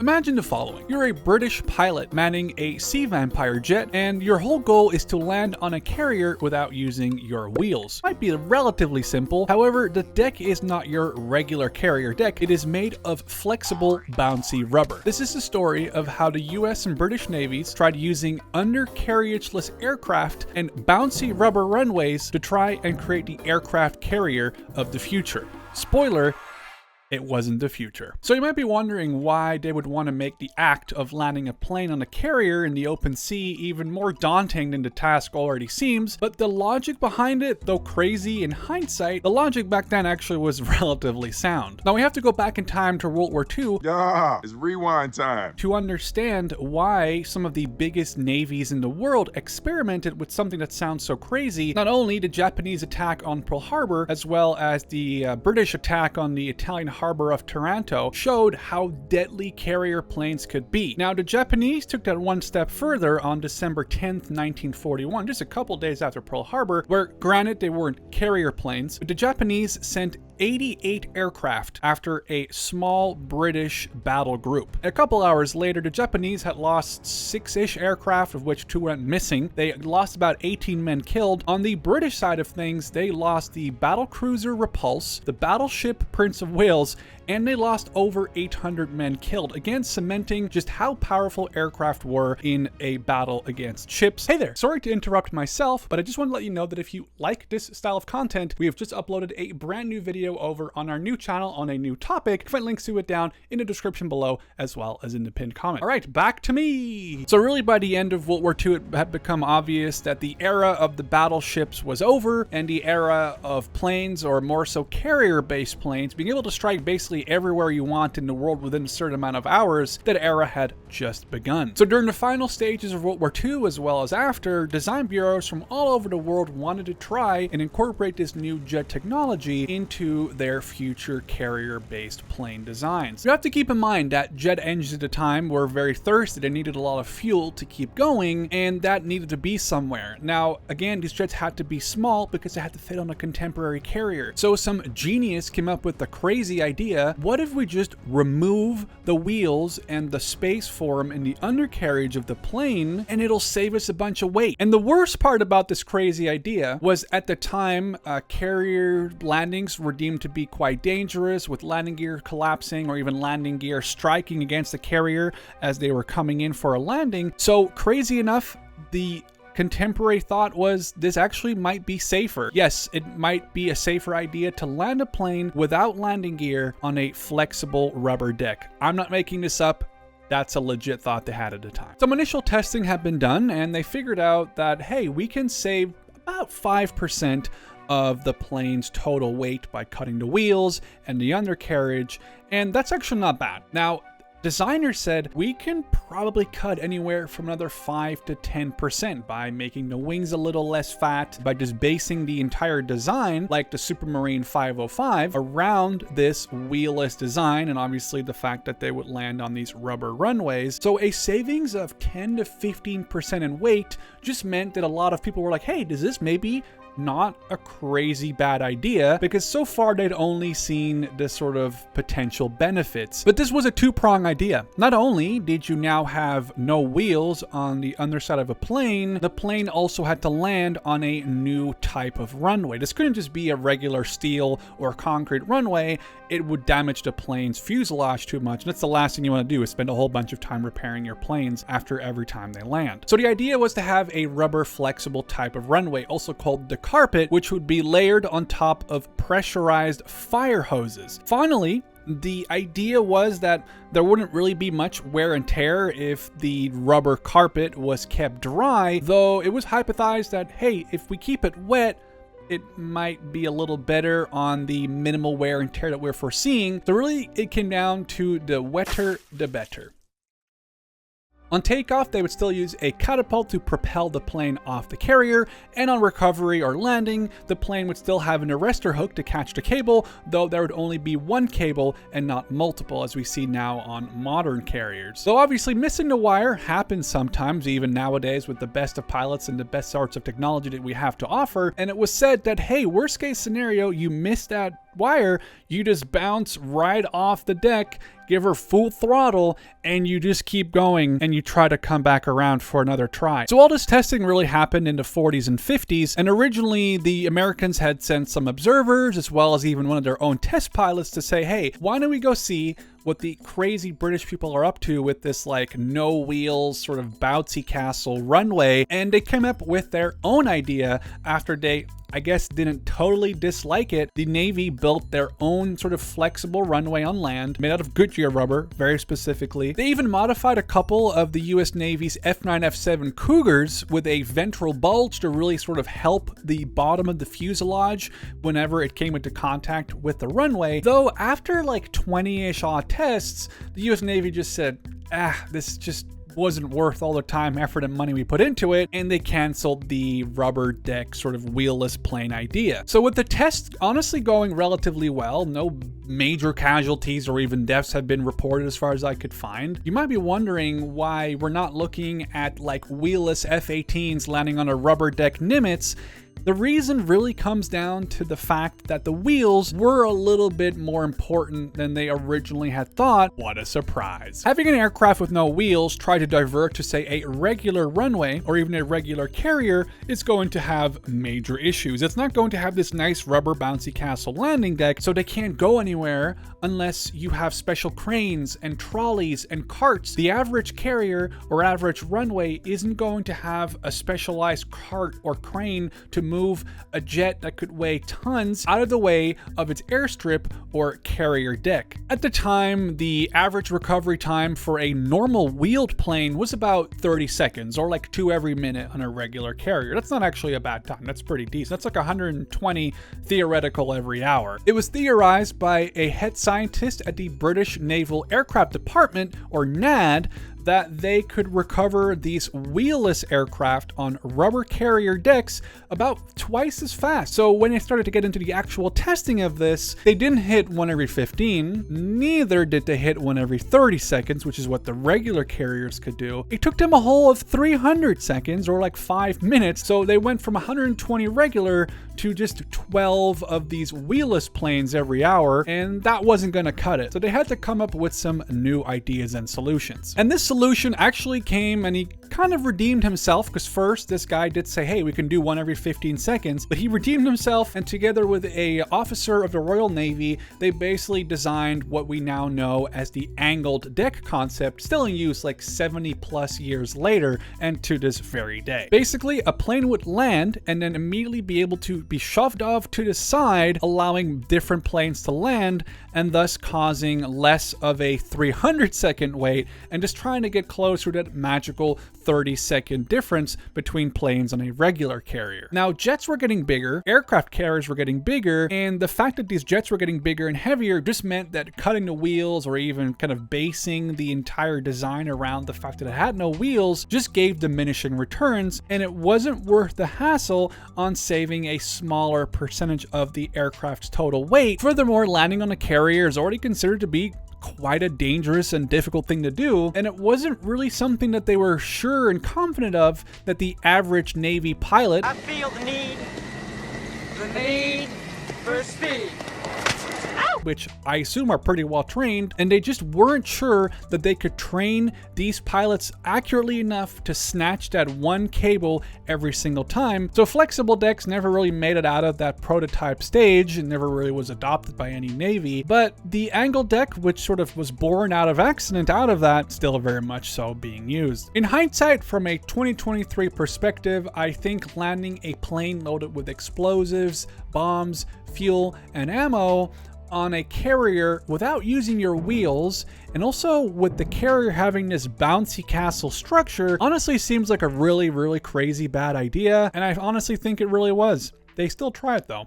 Imagine the following. You're a British pilot manning a sea vampire jet, and your whole goal is to land on a carrier without using your wheels. Might be relatively simple, however, the deck is not your regular carrier deck. It is made of flexible, bouncy rubber. This is the story of how the US and British navies tried using undercarriageless aircraft and bouncy rubber runways to try and create the aircraft carrier of the future. Spoiler, it wasn't the future. So you might be wondering why they would want to make the act of landing a plane on a carrier in the open sea even more daunting than the task already seems, but the logic behind it, though crazy in hindsight, the logic back then actually was relatively sound. Now we have to go back in time to World War II It's rewind time. to understand why some of the biggest navies in the world experimented with something that sounds so crazy. Not only the Japanese attack on Pearl Harbor, as well as the British attack on the Italian harbor of Taranto showed how deadly carrier planes could be. Now, the Japanese took that one step further on December 10th, 1941, just a couple days after Pearl Harbor, where granted they weren't carrier planes, but the Japanese sent 88 aircraft after a small British battle group. A couple hours later, the Japanese had lost 6-ish aircraft, of which 2 went missing. They lost about 18 men killed. On the British side of things, they lost the battlecruiser Repulse, the battleship Prince of Wales, and they lost over 800 men killed, again cementing just how powerful aircraft were in a battle against ships. Hey there, sorry to interrupt myself, but I just want to let you know that if you like this style of content, we have just uploaded a brand new video over on our new channel on a new topic. You can find links to it down in the description below as well as in the pinned comment. All right, back to me. So really by the end of World War II, it had become obvious that the era of the battleships was over and the era of planes, or more so carrier-based planes, being able to strike basically everywhere you want in the world within a certain amount of hours, that era had just begun. So during the final stages of World War II, as well as after, design bureaus from all over the world wanted to try and incorporate this new jet technology into their future carrier-based plane designs. You have to keep in mind that jet engines at the time were very thirsty. They needed a lot of fuel to keep going, and that needed to be somewhere. Now, again, these jets had to be small because they had to fit on a contemporary carrier. So some genius came up with the crazy idea, what if we just remove the wheels and the space for them in the undercarriage of the plane, and it'll save us a bunch of weight? And the worst part about this crazy idea was, at the time, carrier landings were deemed to be quite dangerous, with landing gear collapsing or even landing gear striking against the carrier as they were coming in for a landing. So crazy enough, the contemporary thought was this actually might be safer. Yes, it might be a safer idea to land a plane without landing gear on a flexible rubber deck. I'm not making this up. That's a legit thought they had at the time. Some initial testing had been done, and they figured out that, hey, we can save about 5% of the plane's total weight by cutting the wheels and the undercarriage, and that's actually not bad. Now, designers said we can probably cut anywhere from another 5 to 10% by making the wings a little less fat, by just basing the entire design, like the Supermarine 505, around this wheelless design, and obviously the fact that they would land on these rubber runways. So a savings of 10 to 15% in weight just meant that a lot of people were like, hey, does this maybe not a crazy bad idea? Because so far they'd only seen the sort of potential benefits. But this was a two-pronged idea. Not only did you now have no wheels on the underside of a plane, the plane also had to land on a new type of runway. This couldn't just be a regular steel or concrete runway. It would damage the plane's fuselage too much. And that's the last thing you want to do, is spend a whole bunch of time repairing your planes after every time they land. So the idea was to have a rubber flexible type of runway, also called the carpet, which would be layered on top of pressurized fire hoses. Finally, the idea was that there wouldn't really be much wear and tear if the rubber carpet was kept dry, though it was hypothesized that, hey, if we keep it wet, it might be a little better on the minimal wear and tear that we're foreseeing. So really, it came down to the wetter, the better. On takeoff, they would still use a catapult to propel the plane off the carrier, and on recovery or landing, the plane would still have an arrestor hook to catch the cable, though there would only be one cable and not multiple, as we see now on modern carriers. So obviously missing the wire happens sometimes, even nowadays with the best of pilots and the best sorts of technology that we have to offer, and it was said that, hey, worst case scenario, you missed that wire, you just bounce right off the deck, give her full throttle, and you just keep going and you try to come back around for another try. So all this testing really happened in the 40s and 50s, and originally the Americans had sent some observers as well as even one of their own test pilots to say, hey, why don't we go see what the crazy British people are up to with this like no wheels sort of bouncy castle runway. And they came up with their own idea after they, I guess, didn't totally dislike it. The Navy built their own sort of flexible runway on land made out of Goodyear rubber, very specifically. They even modified a couple of the US Navy's F9, F7 Cougars with a ventral bulge to really sort of help the bottom of the fuselage whenever it came into contact with the runway. Though after like 20-ish odd tests, the US Navy just said, this just wasn't worth all the time, effort, and money we put into it, and they canceled the rubber deck sort of wheelless plane idea. So with the test honestly going relatively well, no major casualties or even deaths have been reported as far as I could find, you might be wondering why we're not looking at like wheelless F-18s landing on a rubber deck Nimitz. The reason really comes down to the fact that the wheels were a little bit more important than they originally had thought. What a surprise. Having an aircraft with no wheels try to divert to, say, a regular runway or even a regular carrier is going to have major issues. It's not going to have this nice rubber bouncy castle landing deck, so they can't go anywhere unless you have special cranes and trolleys and carts. The average carrier or average runway isn't going to have a specialized cart or crane to move a jet that could weigh tons out of the way of its airstrip or carrier deck. At the time, the average recovery time for a normal wheeled plane was about 30 seconds, or like 2 every minute on a regular carrier. That's not actually a bad time. That's pretty decent. That's like 120 theoretical every hour. It was theorized by a head scientist at the British Naval Aircraft Department, or NAD, that they could recover these wheelless aircraft on rubber carrier decks about twice as fast. So when they started to get into the actual testing of this, they didn't hit 1 every 15, neither did they hit 1 every 30 seconds, which is what the regular carriers could do. It took them a whole of 300 seconds, or like 5 minutes, so they went from 120 regular to just 12 of these wheelless planes every hour, and that wasn't gonna cut it. So they had to come up with some new ideas and solutions. And this solution actually came, and he kind of redeemed himself, because first this guy did say, hey, we can do 1 every 15 seconds, but he redeemed himself, and together with a officer of the Royal Navy, they basically designed what we now know as the angled deck concept, still in use like 70 plus years later and to this very day. Basically, a plane would land and then immediately be able to be shoved off to the side, allowing different planes to land and thus causing less of a 300-second wait and just trying to get closer to that magical 30-second difference between planes on a regular carrier. Now, jets were getting bigger, aircraft carriers were getting bigger, and the fact that these jets were getting bigger and heavier just meant that cutting the wheels or even kind of basing the entire design around the fact that it had no wheels just gave diminishing returns, and it wasn't worth the hassle on saving a smaller percentage of the aircraft's total weight. Furthermore, landing on a carrier is already considered to be quite a dangerous and difficult thing to do, and it wasn't really something that they were sure and confident of that the average Navy pilot, I feel the need for speed. which I assume are pretty well trained, and they just weren't sure that they could train these pilots accurately enough to snatch that one cable every single time. So flexible decks never really made it out of that prototype stage and never really was adopted by any Navy, but the angled deck, which sort of was born out of accident out of that, still very much so being used. In hindsight, from a 2023 perspective, I think landing a plane loaded with explosives, bombs, fuel, and ammo on a carrier without using your wheels, and also with the carrier having this bouncy castle structure, honestly seems like a really crazy bad idea, and I honestly think it really was. They still try it though.